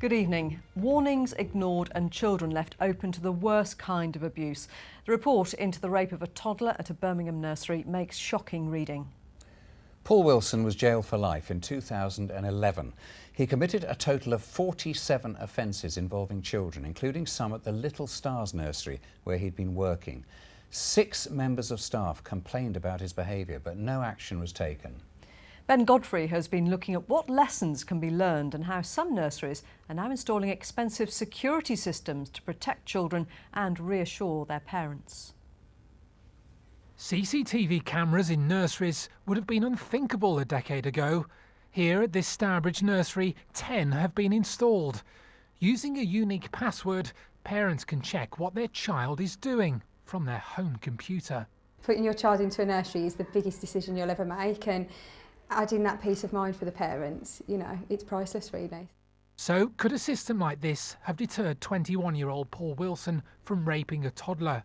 Good evening. Warnings ignored and children left open to the worst kind of abuse. The report into the rape of a toddler at a Birmingham nursery makes shocking reading. Paul Wilson was jailed for life in 2011. He committed a total of 47 offences involving children, including some at the Little Stars nursery where he'd been working. 6 members of staff complained about his behaviour, but no action was taken. Ben Godfrey has been looking at what lessons can be learned and how some nurseries are now installing expensive security systems to protect children and reassure their parents. CCTV cameras in nurseries would have been unthinkable a decade ago. Here at this Stourbridge nursery, 10 have been installed. Using a unique password, parents can check what their child is doing from their home computer. Putting your child into a nursery is the biggest decision you'll ever make, and adding that peace of mind for the parents, it's priceless really. So could a system like this have deterred 21-year-old Paul Wilson from raping a toddler?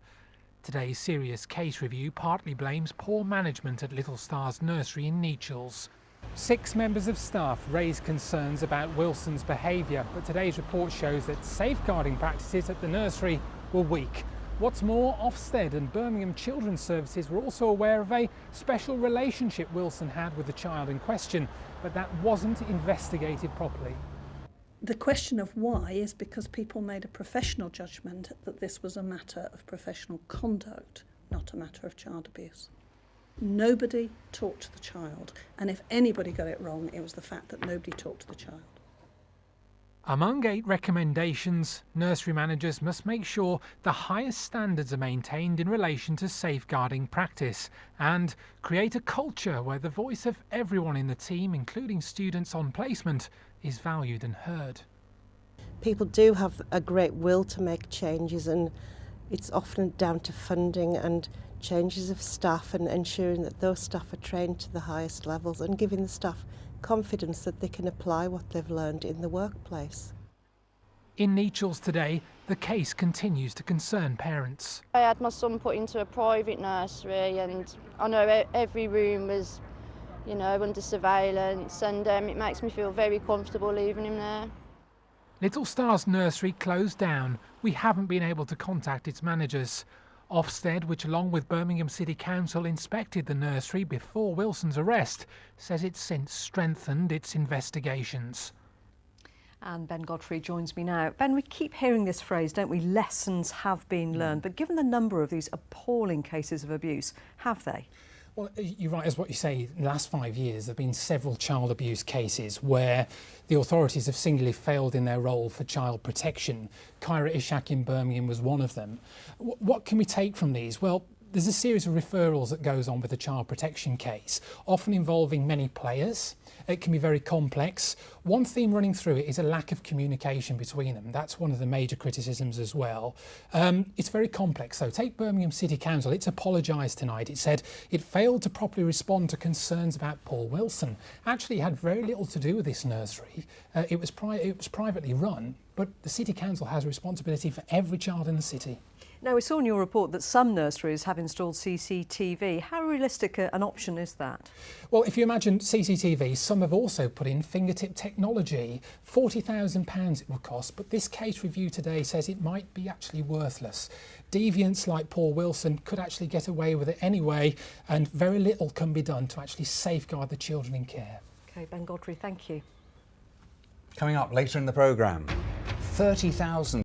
Today's serious case review partly blames poor management at Little Stars nursery in Nechells. 6 members of staff raised concerns about Wilson's behaviour, but today's report shows that safeguarding practices at the nursery were weak. What's more, Ofsted and Birmingham Children's Services were also aware of a special relationship Wilson had with the child in question, but that wasn't investigated properly. The question of why is because people made a professional judgment that this was a matter of professional conduct, not a matter of child abuse. Nobody talked to the child, and if anybody got it wrong, it was the fact that nobody talked to the child. Among 8 recommendations, nursery managers must make sure the highest standards are maintained in relation to safeguarding practice and create a culture where the voice of everyone in the team, including students on placement, is valued and heard. People do have a great will to make changes, and it's often down to funding and changes of staff and ensuring that those staff are trained to the highest levels and giving the staff confidence that they can apply what they've learned in the workplace. In Nechells today, the case continues to concern parents. I had my son put into a private nursery, and I know every room was, under surveillance, and it makes me feel very comfortable leaving him there. Little Stars nursery closed down. We haven't been able to contact its managers. Ofsted, which along with Birmingham City Council inspected the nursery before Wilson's arrest, says it's since strengthened its investigations. And Ben Godfrey joins me now. Ben, we keep hearing this phrase, don't we? Lessons have been learned. But given the number of these appalling cases of abuse, have they? Well, you're right, as what you say, in the last 5 years there have been several child abuse cases where the authorities have singularly failed in their role for child protection. Kyra Ishak in Birmingham was one of them. What can we take from these? Well, there's a series of referrals that goes on with a child protection case, often involving many players. It can be very complex. One theme running through it is a lack of communication between them. That's one of the major criticisms as well. It's very complex though. Take Birmingham City Council. It's apologised tonight. It said it failed to properly respond to concerns about Paul Wilson. Actually, it had very little to do with this nursery. It was privately run, but the City Council has a responsibility for every child in the city. Now, we saw in your report that some nurseries have installed CCTV. How realistic an option is that? Well, if you imagine CCTV, some have also put in fingertip technology. £40,000 it will cost, but this case review today says it might be actually worthless. Deviants like Paul Wilson could actually get away with it anyway, and very little can be done to actually safeguard the children in care. OK, Ben Godfrey, thank you. Coming up later in the programme, 30,000